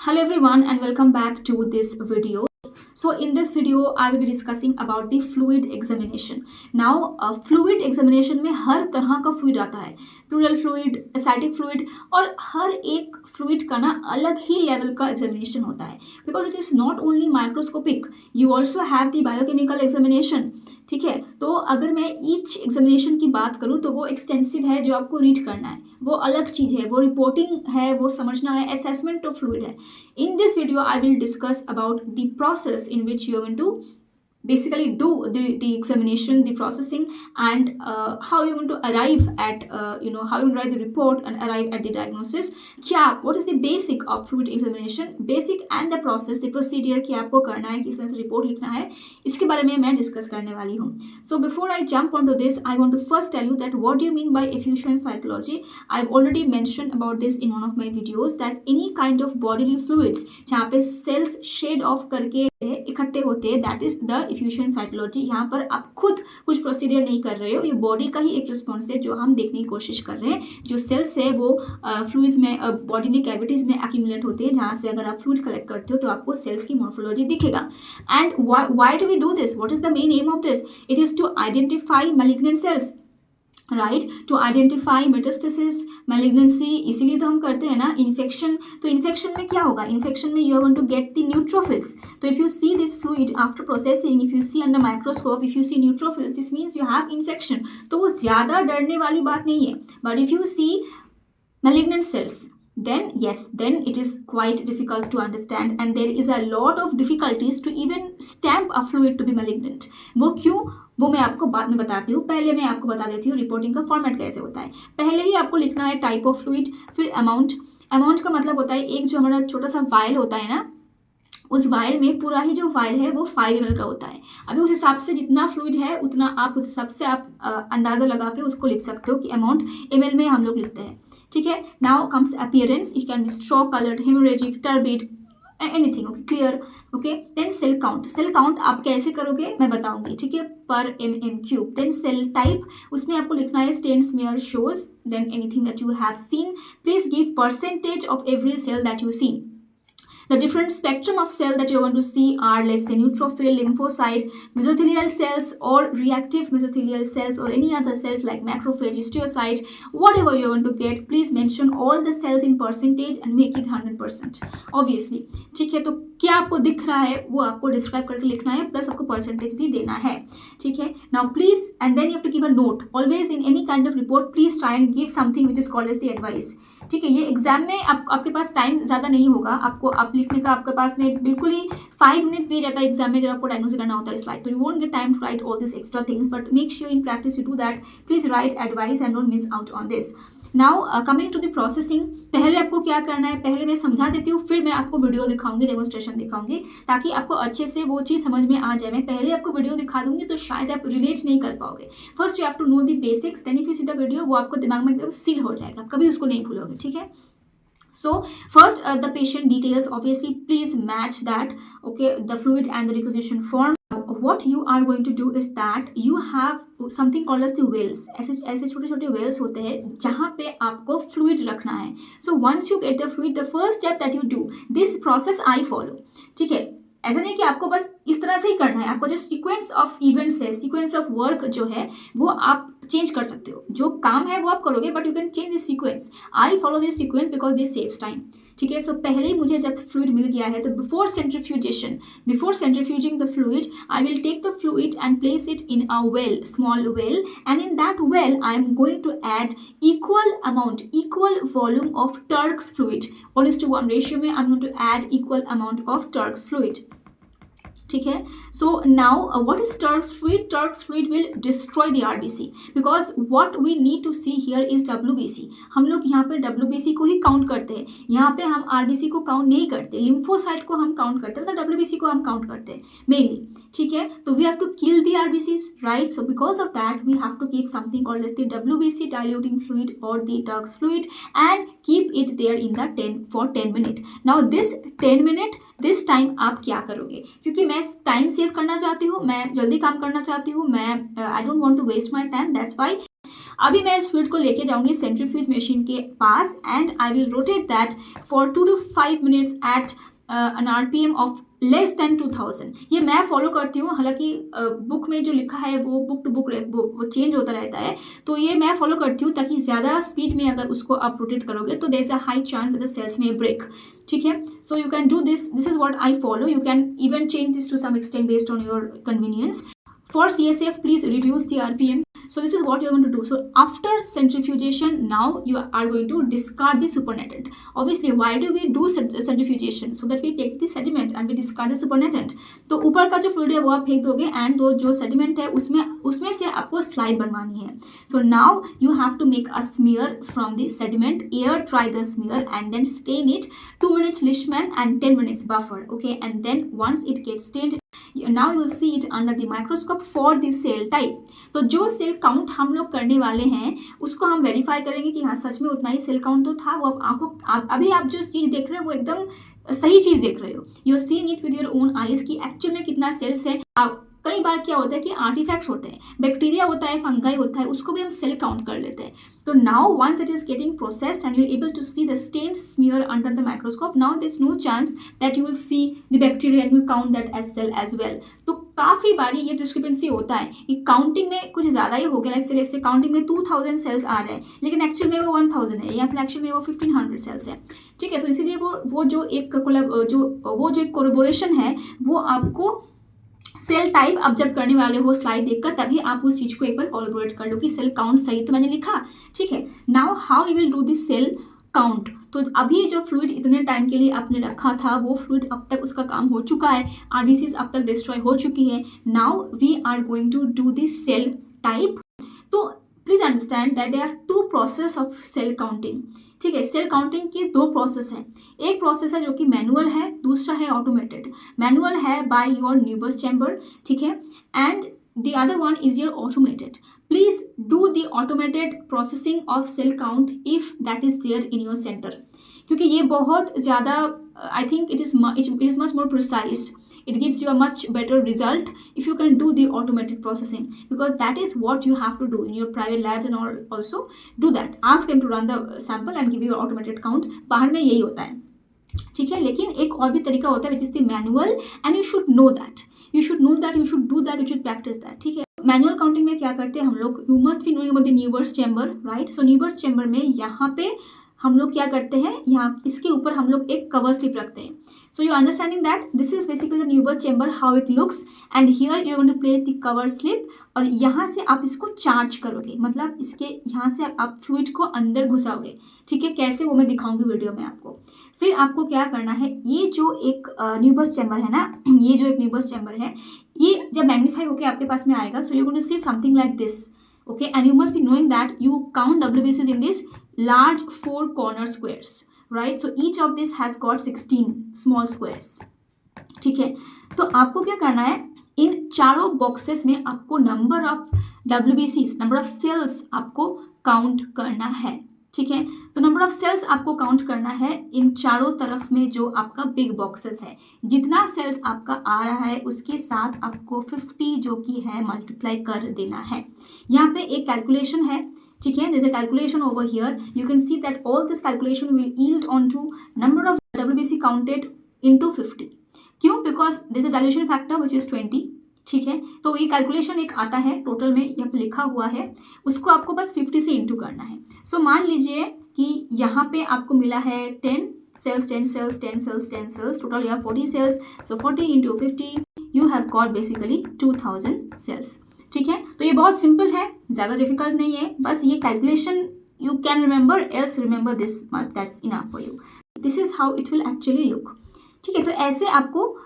Hello everyone and welcome back to this video. So in this video I will be discussing about the fluid examination. Now fluid examination में हर तरह का fluid आता है, pleural fluid, ascitic fluid और हर एक fluid का ना अलग ही level का examination होता है because it is not only microscopic, you also have the biochemical examination. ठीक है, तो अगर मैं ईच एग्जामिनेशन की बात करूँ तो वो एक्सटेंसिव है, जो आपको रीड करना है वो अलग चीज़ है, वो रिपोर्टिंग है, वो समझना है, असेसमेंट ऑफ फ्लूइड है. In this video, I will discuss about the process in which you are going to basically do the examination, the processing, and how you're going to arrive at how you going to write the report and arrive at the diagnosis. What is the basic of fluid examination, basic and the process, the procedure कि आपको करना है, किस तरह से report लिखना है, इसके बारे में मैं डिस्कस करने वाली हूँ. So before I jump onto this, I want to first tell you that what do you mean by effusion cytology. I've already mentioned about this in one of my videos that any kind of bodily fluids जहाँ पे cells shed off करके इकट्ठे होते हैं, that is the इफ्यूशन cytology. यहाँ पर आप खुद कुछ प्रोसीडियर नहीं कर रहे हो, ये बॉडी का ही एक रिस्पॉन्स है जो हम देखने की कोशिश कर रहे हैं. जो सेल्स है वो फ्लूइड्स में, बॉडीली कैविटीज में एक्यूमुलेट होते हैं, जहाँ से अगर आप फ्लूइड कलेक्ट करते हो तो आपको सेल्स की मॉर्फोलॉजी दिखेगा. And why do we do this, what is the main aim of this? It is to identify malignant cells, right, to identify metastasis, malignancy. इसीलिए तो हम करते हैं ना. इन्फेक्शन, तो इन्फेक्शन में क्या होगा? इन्फेक्शन में you are going to get the neutrophils. तो if you see this fluid after processing, if you see under microscope, if you see neutrophils, this means you have infection. तो वो ज़्यादा डरने वाली बात नहीं है. But if you see malignant cells, then yes, then it is quite difficult to understand and there is a lot of difficulties to even stamp a fluid to be malignant. वो क्यों, वो मैं आपको बाद में बताती हूँ. पहले मैं आपको बता देती हूँ रिपोर्टिंग का फॉर्मेट कैसे होता है. पहले ही आपको लिखना है टाइप ऑफ फ्लूइड, फिर अमाउंट. अमाउंट का मतलब होता है एक जो हमारा छोटा सा वायल होता है ना, उस वायल में पूरा ही जो वायल है वो 5 ml का होता है. अभी उस हिसाब से जितना फ्लूइड है उतना आप उस हिसाब से आप अंदाज़ा लगा के उसको लिख सकते हो कि अमाउंट ml में हम लोग लिखते हैं. ठीक है. Now comes appearance, it can be straw coloured, haemorrhagic, turbid, anything. Okay, clear. Okay, then cell count. Cell count आप कैसे करोगे मैं बताऊंगी. ठीक है, पर mm3. देन सेल टाइप, उसमें आपको लिखना है stain, smear, shows, then anything that you have seen. Please give percentage of every cell that you see. The different spectrum of cell that you're going to see are, let's say, neutrophil, lymphocyte, mesothelial cells or reactive mesothelial cells or any other cells like macrophage, histiocyte, whatever you're going to get. Please mention all the cells in percentage and make it 100%. Obviously, ठीक है. तो क्या आपको दिख रहा है वो आपको डिस्क्राइब करके लिखना है, प्लस आपको परसेंटेज भी देना है. ठीक है. Now please, and then you have to give a note. Always in any kind of report please try and give something which is called as the advice. ठीक है. ये एग्जाम में आपके पास टाइम ज़्यादा नहीं होगा, आपको आप लिखने का आपके पास में बिल्कुल ही 5 minutes दिया जाता है एग्जाम में जब आपको डायग्नोसिस करना होता है स्लाइड. तो you won't get time to write all this extra things, but make sure in practice you do that. Please write advice and don't miss out on this. Now coming to the processing, पहले आपको क्या करना है, पहले मैं समझा देती हूँ, फिर मैं आपको वीडियो दिखाऊंगी, डेमोन्स्ट्रेशन दिखाऊंगी, ताकि आपको अच्छे से वो चीज़ समझ में आ जाए. मैं पहले आपको वीडियो दिखा दूंगी तो शायद आप रिलेट नहीं कर पाओगे. First you have to know the basics, then if you see the video, वो आपको दिमाग में एकदम सील हो जाएगा, कभी उसको नहीं भूलोगे. ठीक है. So first the patient details, obviously please match that. Okay, the fluid and the requisition form. What you are going to do is that you have something called as the wells. ऐसे छोटे छोटे wells होते हैं जहाँ पे आपको fluid रखना है. So once you get the fluid, the first step that you do, this process I follow. ठीक है. ऐसा नहीं कि आपको बस इस तरह से ही करना है, आपको जो सीक्वेंस ऑफ इवेंट्स है, सीक्वेंस ऑफ वर्क जो है वो आप चेंज कर सकते हो. जो काम है वो आप करोगे, but you can change this sequence. I follow this sequence because this saves time. ठीक है. सो पहले ही मुझे जब फ्लूइड मिल गया है तो before centrifugation, before centrifuging the fluid, I will take the fluid and place it in a well, small well, and in that well I am going to add equal amount, equal volume of Turk's fluid. 1:1 ratio में I am going to add equal amount of Turk's fluid. ठीक है. So now what is Turk's fluid? Turk's fluid will destroy the RBC because what we need to see here is WBC. हम लोग यहाँ पर WBC को ही count करते हैं, यहाँ पे हम आरबीसी को काउंट नहीं करते. लिम्फोसाइट को हम काउंट करते हैं, मतलब डब्ल्यूबीसी को हम काउंट करते हैं मेनली. ठीक है. तो we have to kill the RBCs, right. So because of that we have to keep something called as the WBC diluting fluid और the Turk's fluid and keep it there in the 10 minutes. Now this 10 minutes, this time आप क्या करोगे, क्योंकि मैं time save करना चाहती हूँ, मैं जल्दी काम करना चाहती हूँ, मैं I don't want to waste my time, that's why अभी मैं इस फ्लूइड को लेके जाऊंगी सेंट्रीफ्यूज मशीन के पास and I will rotate that for 2 to 5 minutes at an RPM of less than 2000। ये मैं फॉलो करती हूँ, हालांकि बुक में जो लिखा है वो बुक टू बुक वो चेंज होता रहता है, तो ये मैं फॉलो करती हूँ ताकि ज़्यादा स्पीड में अगर उसको आप रोटेट करोगे तो there is a high chance that the cells में ब्रेक। ठीक है, so you can do this is what I follow. You can even change this to some extent based on your convenience. For CSF, please reduce the RPM. So this is what you're going to do. So after centrifugation, now you are going to discard the supernatant. Obviously, why do we do centrifugation? So that we take the sediment and we discard the supernatant. तो ऊपर का जो fluid है वो आप फेंक दोगे and वो जो सेडिमेंट है उसमें से आपको स्लाइड बनवानी है. So now you have to make a smear from the sediment, air dry the smear and then stain it 2 minutes Leishman and 10 minutes buffer. Okay, and then once it gets stained, now you will see it under the microscope for the cell type. तो जो cell count हम लोग करने वाले हैं उसको हम verify करेंगे कि हाँ सच में उतना ही सेल काउंट तो था। वो अभी आप जो चीज़ देख रहे हो वो एकदम सही चीज़ देख रहे हो। You are seeing it with your own eyes कि एक्चुअल में कितना सेल्स है। कई बार क्या होता है कि आर्टिफैक्ट्स होते हैं, बैक्टीरिया होता है, फंगाई होता है, उसको भी हम सेल काउंट कर लेते हैं। तो now once it is getting processed and you are able to see the stained smear under the microscope, now there is no chance that you will see the bacteria and you count that as cell as well. तो काफ़ी बारी ये discrepancy होता है कि counting में कुछ ज़्यादा ही हो गया, लाइक से काउंटिंग में 2000 सेल्स आ रहे हैं लेकिन एक्चुअल में वो 1000 है या फिर एक्चुअल में वो 1500 सेल्स है। ठीक है, तो इसीलिए वो जो एक कोलैबोरेशन है वो आपको सेल टाइप आप जब करने वाले हो स्लाइड देखकर तभी आप उस चीज़ को एक बार कोलैबोरेट कर लो कि सेल काउंट सही तो मैंने लिखा। ठीक है, now how you will do this cell count. तो अभी जो फ्लूइड इतने टाइम के लिए आपने रखा था वो फ्लूइड अब तक उसका काम हो चुका है, आरबीसीज अब तक डिस्ट्रॉय हो चुकी है। Now we are going to do this cell type. तो please understand that there are 2 process of cell counting. ठीक है, सेल काउंटिंग की 2 प्रोसेस हैं। एक प्रोसेस है जो कि मैनुअल है, दूसरा है ऑटोमेटेड। मैनुअल है बाय योर न्यूबर्स चैम्बर, ठीक है, and the other one is your automated. Please do the automated processing of cell count if that is there in your centre, क्योंकि ये बहुत ज़्यादा I think it is much more precise. It gives you a much better result if you can do the automated processing, because that is what you have to do in your private labs and all. Also do that, ask them to run the sample and give you automated count. बाहर में यही होता है, ठीक है, लेकिन एक और भी तरीका होता है which is the manual and you should know that, you should do that, you should practice that. ठीक है, मैनुअल काउंटिंग में क्या करते हैं हम लोग, you must be knowing about the Newber's chamber, right? So Newber's chamber में यहाँ पे हम लोग क्या करते हैं, यहाँ इसके ऊपर हम लोग एक कवर स्लिप रखते हैं. So you understanding that this is basically the Neubauer chamber, how it looks, and here you going to place the cover slip और यहाँ से आप इसको चार्ज करोगे, मतलब इसके यहाँ से आप फ्लूइड को अंदर घुसाओगे. ठीक है, कैसे वो मैं दिखाऊंगी वीडियो में आपको. फिर आपको क्या करना है, ये जो एक न्यूबर्स चैम्बर है ना, ये जो एक न्यूबर्स चैम्बर है, ये जब मैग्नीफाई होकर आपके पास में आएगा, so you going to see something like this. Okay, and you must be knowing that you count WBCs in this large 4 corner squares, right? So each of this has got 16 small squares. ठीक है, तो आपको क्या करना है, इन चारों boxes में आपको number of WBCs, number of cells आपको काउंट करना है. ठीक है, तो नंबर ऑफ सेल्स आपको काउंट करना है इन चारों तरफ में जो आपका बिग बॉक्सेस है. जितना सेल्स आपका आ रहा है उसके साथ आपको 50 जो कि है मल्टीप्लाई कर देना है. यहाँ पे एक कैलकुलेशन है. ठीक है, there's a calculation over here. You can see that all this calculation will yield onto number of WBC counted into 50. क्यों? Because there's a dilution factor which is 20. ठीक है, तो ये कैलकुलेशन एक आता है, टोटल में यहाँ पे लिखा हुआ है, उसको आपको बस 50 से इंटू करना है. सो मान लीजिए कि यहाँ पे आपको मिला है 10 cells, 10 cells, 10 cells, 10 cells, total यहाँ 40 cells. So 40 into 50 you have got basically 2000 cells. ठीक है, तो ये बहुत सिंपल है, ज़्यादा डिफिकल्ट नहीं है, बस ये calculation you can remember, else remember this much, that's enough for you. This is how it will actually look. ठीक है, तो ऐसे आपको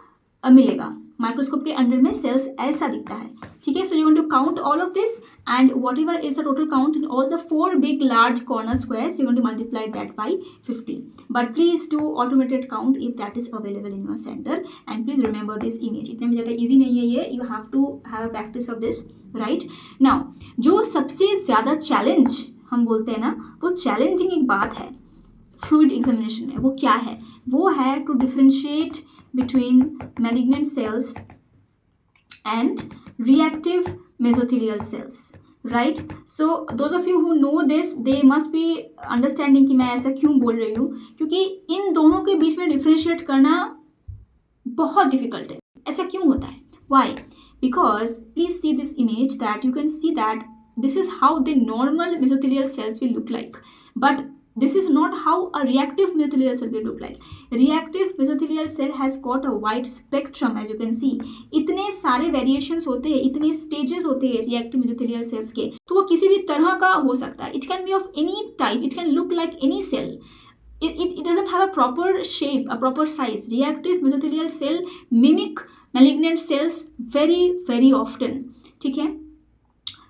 मिलेगा. माइक्रोस्कोप के अंडर में सेल्स ऐसा दिखता है. ठीक है, so you want to count all of this and whatever is the total count in all the 4 big large corner squares, you want to multiply that by 50. But please do automated count if that is available in your centre and please remember this image. इतना भी ज़्यादा easy नहीं है ये, you have to have practice of this, right. Now जो सबसे ज़्यादा challenge हम बोलते हैं ना, वो चैलेंजिंग एक बात है फ्लूइड एग्जामिनेशन में, वो क्या है, वो है to differentiate between malignant cells and reactive mesothelial cells, right. So those of you who know this they must be understanding कि मैं ऐसा क्यों बोल रही हूँ, क्योंकि इन दोनों के बीच में डिफ्रेंशिएट करना बहुत डिफिकल्ट है. ऐसा क्यों होता है? Why? Because please see this image that you can see that this is how the normal mesothelial cells will look like, but this is not how a reactive mesothelial cell will look like. Reactive mesothelial cell has got a wide spectrum, as you can see. इतने सारे variations होते हैं, इतने stages होते हैं reactive mesothelial cells के, तो वो किसी भी तरह का हो सकता है. It can be of any type, it can look like any cell. It doesn't have a proper shape, a proper size. Reactive mesothelial cell mimic malignant cells very very often. ठीक है.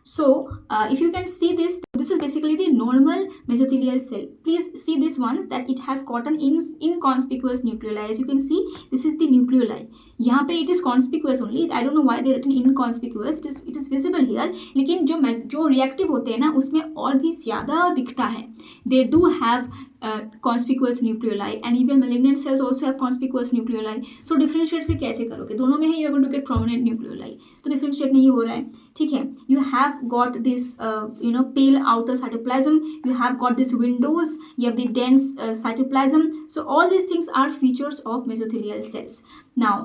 So if you can see this is basically the normal mesothelial cell. Please see this ones that it has got an inconspicuous nucleoli. As you can see, this is the nucleoli. यहाँ पे it is conspicuous only. I don't know why they written inconspicuous. It is visible here. लेकिन जो reactive होते हैं ना, उसमें और भी ज़्यादा दिखता है. They do have conspicuous nucleoli, and even malignant cells also have conspicuous nucleoli. So differentiate फिर कैसे करोगे? दोनों में ही you are going to get prominent nucleoli. तो differentiate नहीं हो रहा है. ठीक है. You have got this pale outer cytoplasm. You have got this windows. You have the dense cytoplasm. So all these things are features of mesothelial cells. Now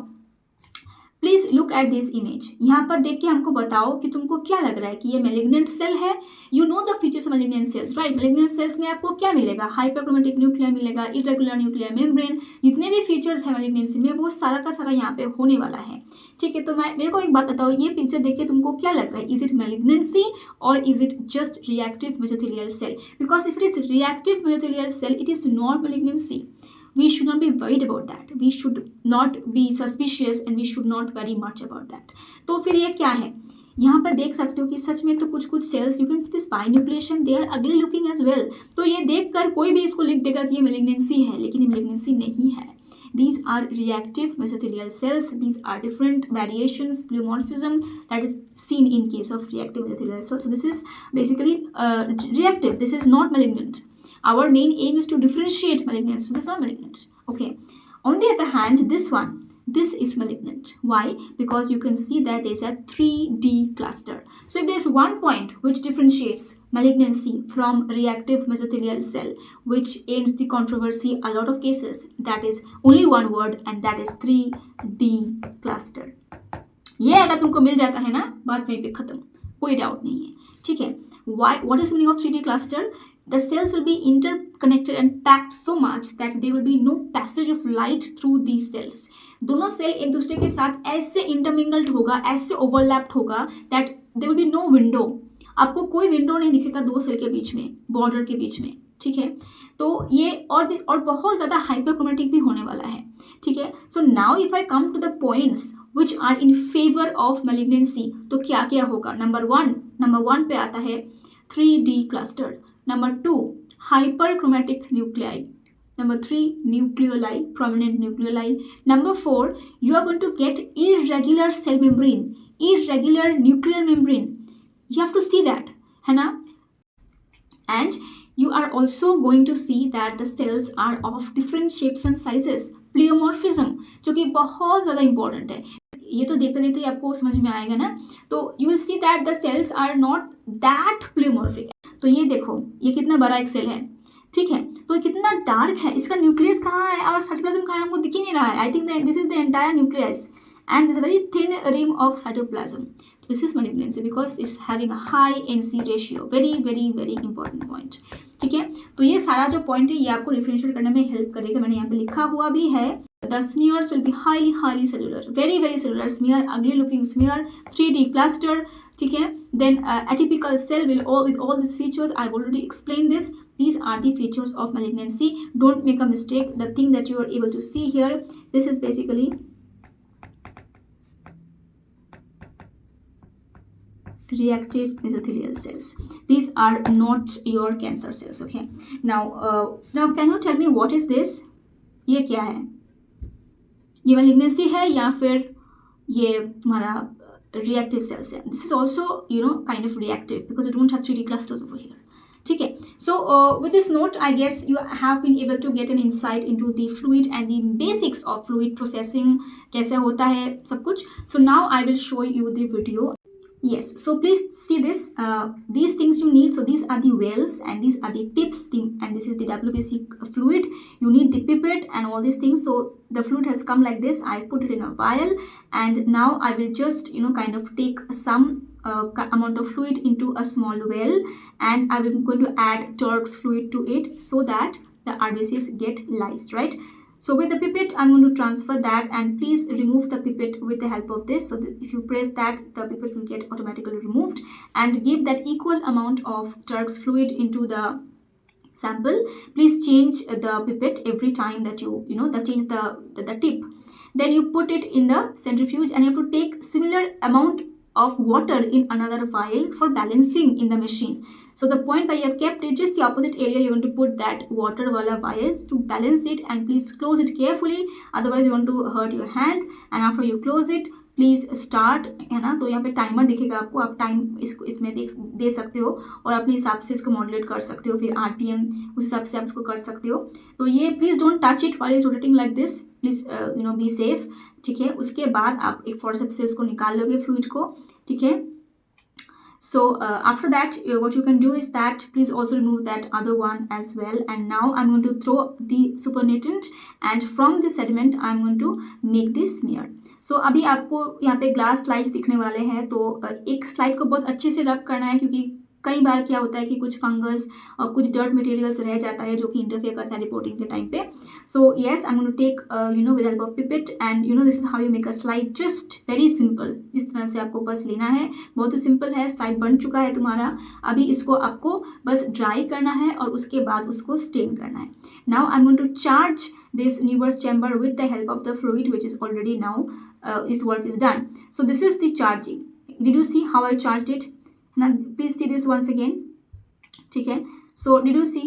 please look at this image. यहाँ पर देख के हमको बताओ कि तुमको क्या लग रहा है कि ये मेलिग्नेंट सेल है. You know the features of malignant cells, right. Malignant cells में आपको क्या मिलेगा? हाइपरक्रोमेटिक न्यूक्लियर मिलेगा, इरेगुलर न्यूक्लियर मेम्ब्रेन, जितने भी फीचर्स है मेलिग्नेंसी में वो सारा का सारा यहाँ पे होने वाला है. ठीक है. तो मेरे को एक बात बताओ, ये पिक्चर देख के तुमको क्या लग रहा है? इज इट मेलिग्नेंसी और is it just reactive mesothelial cell? Because if it is reactive mesothelial cell, it is not malignancy. We should not be worried about that. We should not be suspicious and we should not worry much about that. तो फिर ये क्या है? यहाँ पर देख सकते हो कि सच में तो कुछ कुछ cells, you can see this binucleation, they are ugly looking as well. तो ये देखकर कोई भी इसको लिख देगा कि ये मेलिग्नेंसी है, लेकिन ये मेलिग्नेंसी नहीं है. These are reactive mesothelial cells. These are different variations, pleomorphism that is seen in case of reactive mesothelial cells. So this is basically reactive. This is not malignant. Our main aim is to differentiate malignancy. So this is not malignant. Okay. On the other hand, this is malignant. Why? Because you can see that there is a 3D cluster. So if there is one point which differentiates malignancy from reactive mesothelial cell, which ends the controversy a lot of cases, that is only one word, and that is 3D cluster. ये अगर तुमको मिल जाता है ना, बात वहीं पे खत्म, कोई डाउट नहीं है. ठीक है. Why? What is the meaning of 3D cluster? The cells will be interconnected and packed so much that there will be no passage of light through these cells. दोनों सेल एक दूसरे के साथ ऐसे इंटरमिंगल्ड होगा, ऐसे ओवरलैप्ड होगा that there will be no window. आपको कोई विंडो नहीं दिखेगा दो सेल के बीच में, बॉर्डर के बीच में. ठीक है. तो ये और बहुत ज़्यादा हाइपरक्रोमेटिक भी होने वाला है. ठीक है. So now if I come to the points which are in favour of malignancy, तो क्या क्या होगा? नंबर वन पे आता है 3D cluster. Number 2, hyperchromatic nuclei. Number 3, nucleoli, prominent nucleoli. Number 4, you are going to get irregular cell membrane, irregular nuclear membrane. You have to see that, है ना? And you are also going to see that the cells are of different shapes and sizes. Pleomorphism, जो कि बहुत ज़्यादा important है. ये तो देखते देखते आपको समझ में आएगा ना. तो you will see that the cells are not that pleomorphic. तो ये देखो, ये कितना बड़ा एक सेल है. ठीक है. तो ये कितना डार्क है, इसका न्यूक्लियस कहाँ है और साइटोप्लाज्म कहाँ है, हमको दिख ही नहीं रहा है. I think this is the entire nucleus and this very thin rim of cytoplasm. This is malignancy because it's having a high NC ratio. Very very very important point. ठीक है. तो ये सारा जो पॉइंट है ये आपको डिफरेंशिएट करने में हेल्प करेगा. मैंने यहाँ पे लिखा हुआ भी है. The smears will be highly cellular, very very cellular smear, ugly looking smear, 3D cluster. ठीक है. Then atypical cell will with all these features. I've already explained this. These are the features of malignancy. Don't make a mistake. The thing that you are able to see here, this is basically reactive mesothelial cells. These are not your cancer cells. Okay. Now can you tell me what is this? ये क्या है? ये malignancy है या फिर ये तुम्हारा reactive cells है? This is also kind of reactive because you don't have 3D clusters over here. ठीक है. So with this note, I guess you have been able to get an insight into the fluid and the basics of fluid processing, कैसे होता है सब कुछ. So now I will show you the video. Yes, so please see this. These things you need. So these are the wells and these are the tips, and this is the WBC fluid. You need the pipette and all these things. So the fluid has come like this. I put it in a vial, and now I will just kind of take some amount of fluid into a small well, and I'm going to add Turk's fluid to it so that the RBCs get lysed, right? So with the pipette, I'm going to transfer that, and please remove the pipette with the help of this. So that if you press that, the pipette will get automatically removed, and give that equal amount of Turk's fluid into the sample. Please change the pipette every time that you change the tip. Then you put it in the centrifuge, and you have to take similar amount of water in another vial for balancing in the machine. So the point where you have kept it, just the opposite area, you want to put that water wala vials to balance it, and please close it carefully, otherwise you want to hurt your hand. And after you close it, please start, है ना. तो यहाँ पे timer दिखेगा आपको, आप time इसको इसमें दे सकते हो और अपने हिसाब से इसको मॉड्यूलेट कर सकते हो. फिर RPM उस हिसाब से आप इसको कर सकते हो. तो ये please don't touch it while is rotating like this, please be safe. ठीक है, उसके बाद आप एक फोर्सेप्स से उसको निकाल लोगे फ्लूइड को. ठीक है. So after that, what you can do is that please also remove that other one as well. And now I'm going to throw the supernatant, and from the sediment I'm going to make this smear. So अभी आपको यहाँ पे glass slides दिखने वाले हैं. तो एक slide को बहुत अच्छे से रब करना है, क्योंकि कई बार क्या होता है कि कुछ फंगस और कुछ डर्ट मटेरियल्स रह जाता है जो कि इंटरफेयर करता है रिपोर्टिंग के टाइम पे. So yes, I am going to take with help of pipette, and this is how you make a slide. Just very simple, इस तरह से आपको बस लेना है. बहुत ही सिंपल है. स्लाइड बन चुका है तुम्हारा. अभी इसको आपको बस ड्राई करना है और उसके बाद उसको स्टेन करना है. Now I am going to charge this Newer's chamber with the help of the fluid, which is already now this work is done. So this is the charging. Did you see how I charged it? Now please see this once again. ठीक है. So did you see?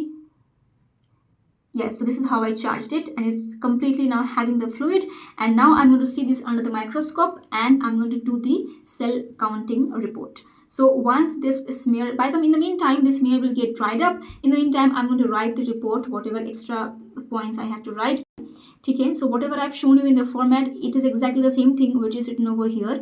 Yes, so this is how I charged it, and it's completely now having the fluid. And now I'm going to see this under the microscope, and I'm going to do the cell counting report. So once this smear, in the meantime, this smear will get dried up. In the meantime, I'm going to write the report, whatever extra points I have to write. ठीक है. So whatever I've shown you in the format, it is exactly the same thing which is written over here.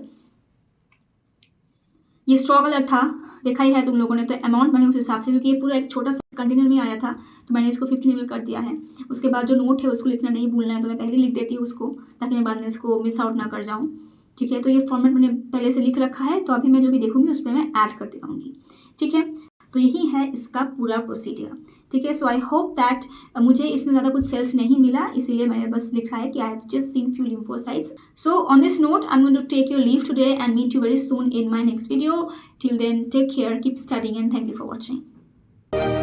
ये straw colour था, देखा ही है तुम लोगों ने. तो अमाउंट मैंने उस हिसाब से, क्योंकि ये पूरा एक छोटा सा कंटेनर में आया था, तो मैंने इसको 50 ml कर दिया है. उसके बाद जो नोट है उसको लिखना नहीं भूलना है, तो मैं पहले लिख देती हूँ उसको, ताकि मैं बाद में इसको मिस आउट ना कर जाऊँ. ठीक है. तो ये फॉर्मेट मैंने पहले से लिख रखा है, तो अभी मैं जो भी देखूंगी उस पर मैं ऐड करती रहूँगी. ठीक है. तो यही है इसका पूरा प्रोसीजर. ठीक है. सो आई होप दैट मुझे इसमें ज़्यादा कुछ सेल्स नहीं मिला, इसीलिए मैंने बस लिखा है कि I have just seen few lymphocytes. So on this note I am going to take your leave today and meet you very soon in my next video. Till then, take care, keep studying, and thank you for watching.